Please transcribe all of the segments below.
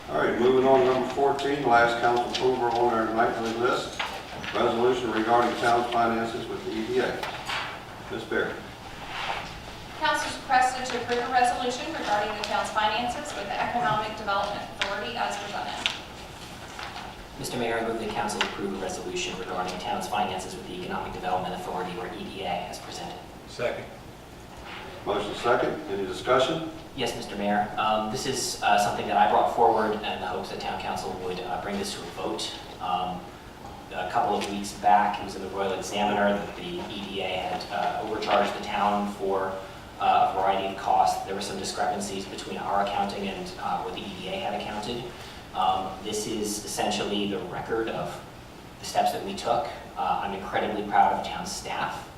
All right, moving on to number 14, last council approval on our nightly list. Resolution regarding town's finances with the EDA. Ms. Berry. Council is requested to approve a resolution regarding the town's finances with the Economic Development Authority as presented. Mr. Mayor, I move the council approve a resolution regarding town's finances with the Economic Development Authority, or EDA, as presented. Second. Motion second. Any discussion? Yes, Mr. Mayor. This is something that I brought forward in the hopes that town council would bring this to a vote. A couple of weeks back, it was in the Royal Examiner that the EDA had overcharged the town for a variety of costs. There were some discrepancies between our accounting and what the EDA had accounted. This is essentially the record of the steps that we took. I'm incredibly proud of town staff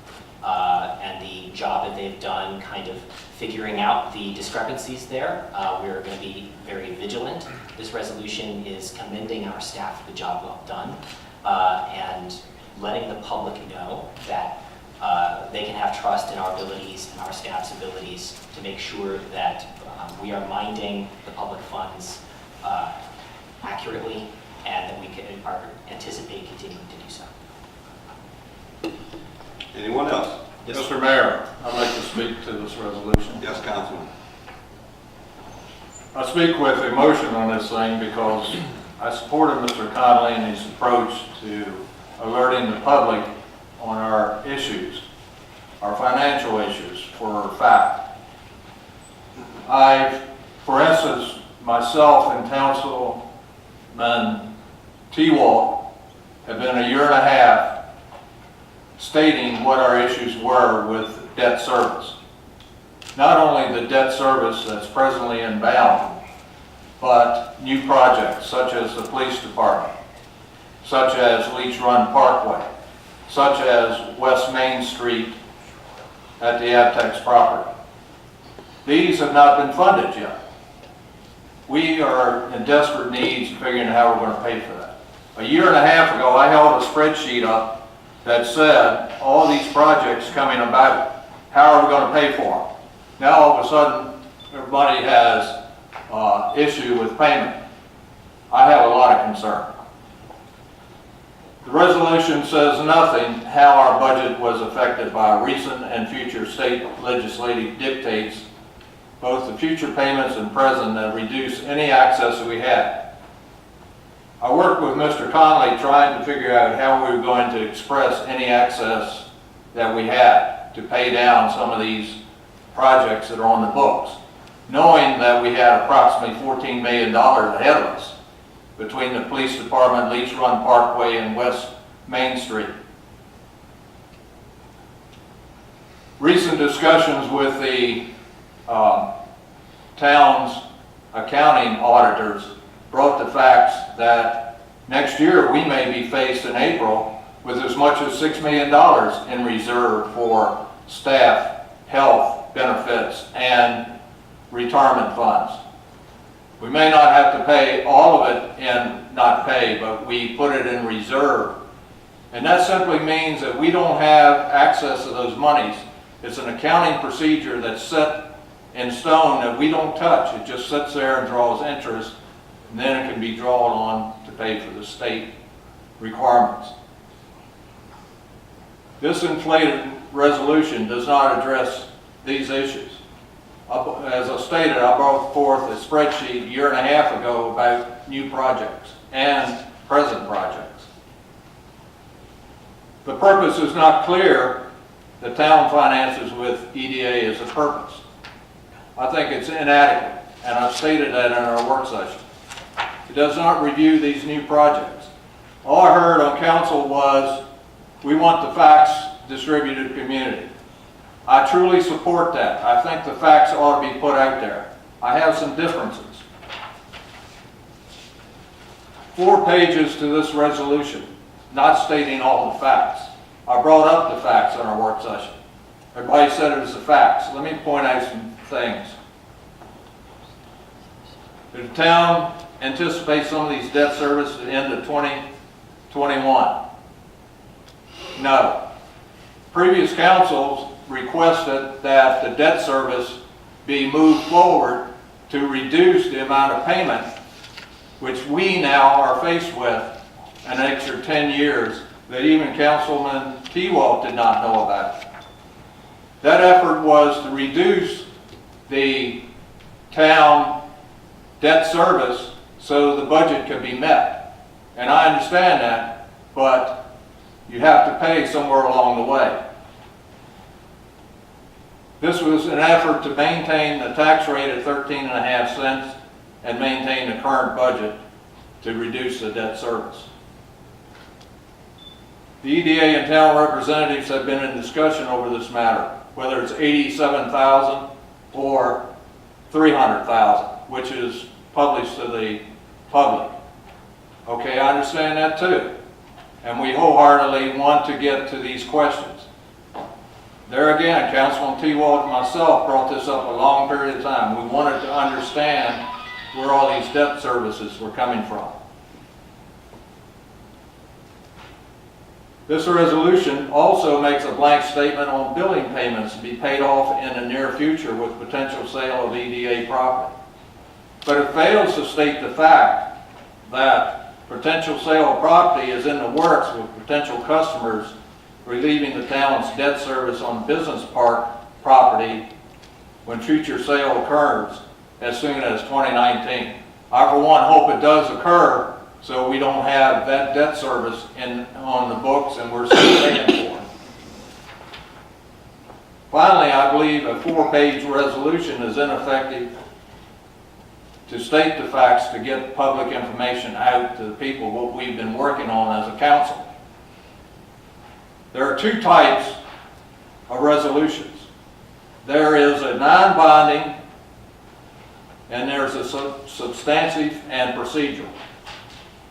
and the job that they've done kind of figuring out the discrepancies there. We're going to be very vigilant. This resolution is commending our staff for the job well done and letting the public know that they can have trust in our abilities and our staff's abilities to make sure that we are minding the public funds accurately and that we can anticipate continuing to do so. Anyone else? Yes, Mr. Mayor, I'd like to speak to this resolution. Yes, Councilman. I speak with emotion on this thing because I supported Mr. Conley in his approach to alerting the public on our issues, our financial issues for a fact. For instance, myself and Councilman T-Walt have been a year and a half stating what our issues were with debt service. Not only the debt service that's presently inbound, but new projects such as the police department, such as Leach Run Parkway, such as West Main Street at the Avtex property. These have not been funded yet. We are in desperate needs of figuring out how we're going to pay for that. A year and a half ago, I held a spreadsheet up that said all these projects coming about, how are we going to pay for them? Now all of a sudden, everybody has issue with payment. I have a lot of concern. The resolution says nothing how our budget was affected by recent and future state legislative dictates, both the future payments and present, that reduce any access that we had. I worked with Mr. Conley trying to figure out how we were going to express any access that we had to pay down some of these projects that are on the books, knowing that we had approximately $14 million ahead of us between the police department, Leach Run Parkway, and West Main Street. Recent discussions with the town's accounting auditors brought the facts that next year we may be faced in April with as much as $6 million in reserve for staff, health benefits, and retirement funds. We may not have to pay all of it in not pay, but we put it in reserve. And that simply means that we don't have access to those monies. It's an accounting procedure that's set in stone that we don't touch. It just sits there and draws interest, and then it can be drawn on to pay for the state requirements. This inflated resolution does not address these issues. As I stated, I brought forth a spreadsheet a year and a half ago about new projects and present projects. The purpose is not clear. The town finances with EDA is a purpose. I think it's inadequate, and I've stated that in our work session. It does not review these new projects. All I heard on council was, we want the facts distributed to the community. I truly support that. I think the facts ought to be put out there. I have some differences. 4 pages to this resolution, not stating all the facts. I brought up the facts in our work session. Everybody said it was the facts. Let me point out some things. Did the town anticipate some of these debt service at the end of 2021? No. Previous councils requested that the debt service be moved forward to reduce the amount of payment which we now are faced with an extra 10 years that even Councilman T-Walt did not know about. That effort was to reduce the town debt service so the budget could be met. And I understand that, but you have to pay somewhere along the way. This was an effort to maintain the tax rate at 13.5 cents and maintain the current budget to reduce the debt service. The EDA and town representatives have been in discussion over this matter, whether it's $87,000 or $300,000, which is published to the public. Okay, I understand that too. And we wholeheartedly want to get to these questions. There again, Councilman T-Walt and myself brought this up a long period of time. We wanted to understand where all these debt services were coming from. This resolution also makes a blank statement on billing payments to be paid off in the near future with potential sale of EDA property. But it fails to state the fact that potential sale of property is in the works with potential customers relieving the town's debt service on business park property when future sale occurs as soon as 2019. I, for one, hope it does occur so we don't have that debt service on the books and we're still paying for it. Finally, I believe a 4-page resolution is ineffective to state the facts to get public information out to the people what we've been working on as a council. There are 2 types of resolutions. There is a non-binding and there's a substantive and procedural.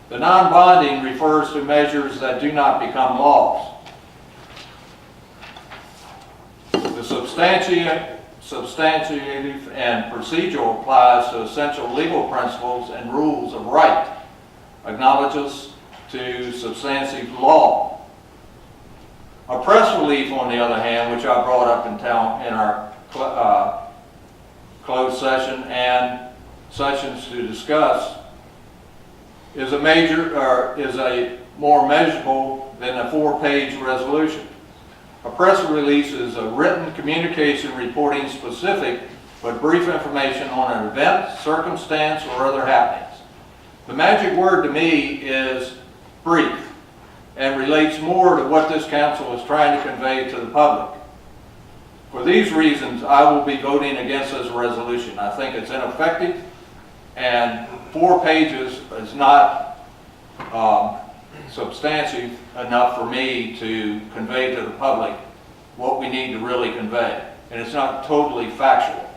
The non-binding refers to measures that do not become laws. The substantive and procedural applies to essential legal principles and rules of right, acknowledges to substantive law. A press relief, on the other hand, which I brought up in our closed session and sessions to discuss, is a more measurable than a 4-page resolution. A press release is a written communication reporting specific but brief information on an event, circumstance, or other happenings. The magic word to me is brief and relates more to what this council is trying to convey to the public. For these reasons, I will be voting against this resolution. I think it's ineffective, and 4 pages is not substantive enough for me to convey to the public what we need to really convey. And it's not totally factual.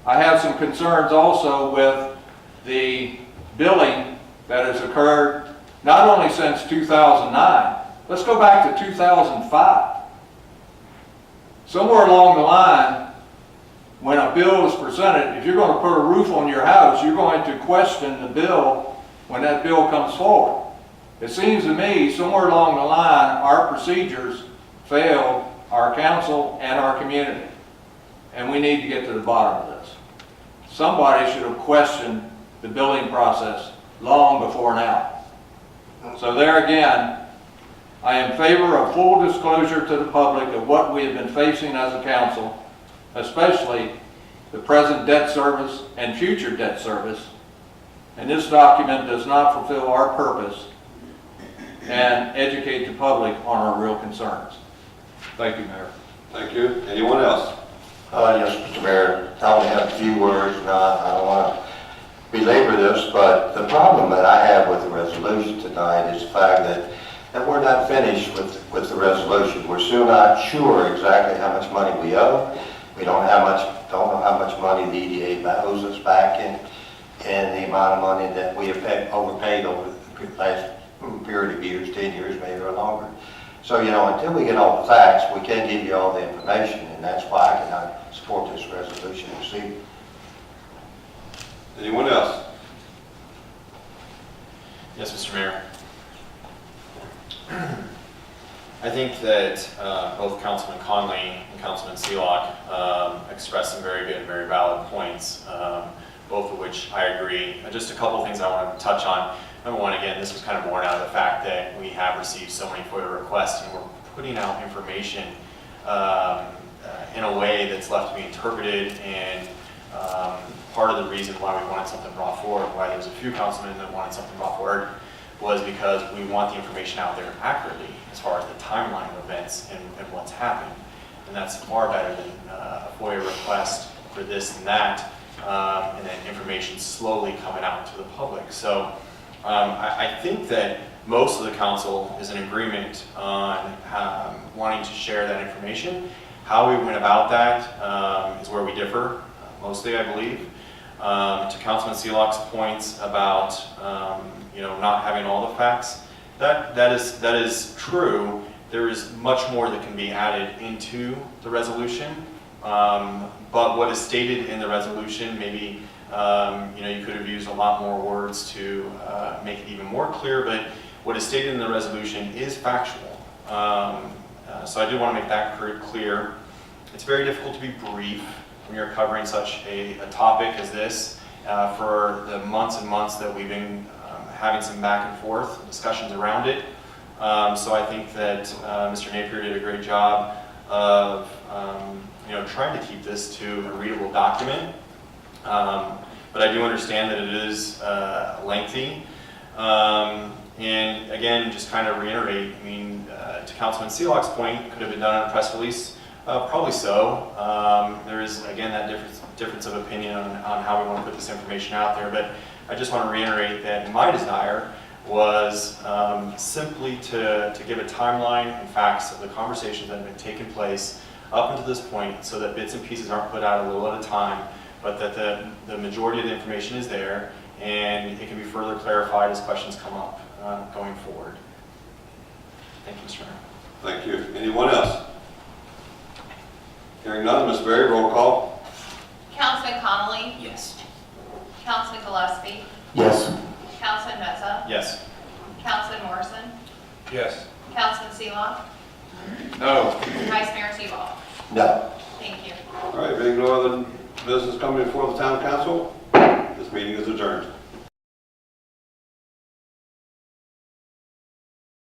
I have some concerns also with the billing that has occurred not only since 2009, let's go back to 2005. Somewhere along the line, when a bill is presented, if you're going to put a roof on your house, you're going to question the bill when that bill comes forward. It seems to me somewhere along the line our procedures failed our council and our community. And we need to get to the bottom of this. Somebody should have questioned the billing process long before now. So there again, I am in favor of full disclosure to the public of what we have been facing as a council, especially the present debt service and future debt service. And this document does not fulfill our purpose and educate the public on our real concerns. Thank you, Mayor. Thank you. Anyone else? Yes, Mr. Mayor, I only have a few words, and I don't want to belabor this, but the problem that I have with the resolution tonight is the fact that we're not finished with the resolution. We're still not sure exactly how much money we owe. We don't know how much money the EDA owes us back in the amount of money that we have overpaid over the last period of years, 10 years maybe or longer. So, until we get all the facts, we can't give you all the information, and that's why I cannot support this resolution this evening. Anyone else? Yes, Mr. Mayor. I think that both Councilman Conley and Councilman Seelock expressed some very good and very valid points both of which I agree. Just a couple things I want to touch on. Number one, again, this was kind of born out of the fact that we have received so many FOIA requests, and we're putting out information in a way that's left to be interpreted, and part of the reason why we wanted something brought forward, why there was a few councilmen that wanted something brought forward, was because we want the information out there accurately as far as the timeline of events and what's happened. And that's far better than a FOIA request for this and that, and then information slowly coming out to the public. So I think that most of the council is in agreement on wanting to share that information. How we went about that is where we differ, mostly, I believe. To Councilman Seelock's points about not having all the facts, that is true. There is much more that can be added into the resolution, but what is stated in the resolution, maybe you could have used a lot more words to make it even more clear, but what is stated in the resolution is factual. So I do want to make that clear. It's very difficult to be brief when you're covering such a topic as this. For the months and months that we've been having some back and forth discussions around it. So I think that Mr. Napier did a great job of trying to keep this to a readable document. But I do understand that it is lengthy. And again, just kind of reiterate, I mean, to Councilman Seelock's point, could have been done in a press release? Probably so. There is, again, that difference of opinion on how we want to put this information out there. But I just want to reiterate that my desire was simply to give a timeline and facts of the conversations that have been taking place up until this point, so that bits and pieces aren't put out a little at a time, but that the majority of the information is there, and it can be further clarified as questions come up going forward. Thank you, Mr. Mayor. Thank you. Anyone else? Hearing none, Ms. Berry, roll call. Councilman Connolly? Yes. Councilman Gillespie? Yes. Councilman Meza? Yes. Councilman Morrison? Yes. Councilman Seelock? No. Vice Mayor Tebow? No. Thank you. All right, being no other business coming before the town council, this meeting is adjourned.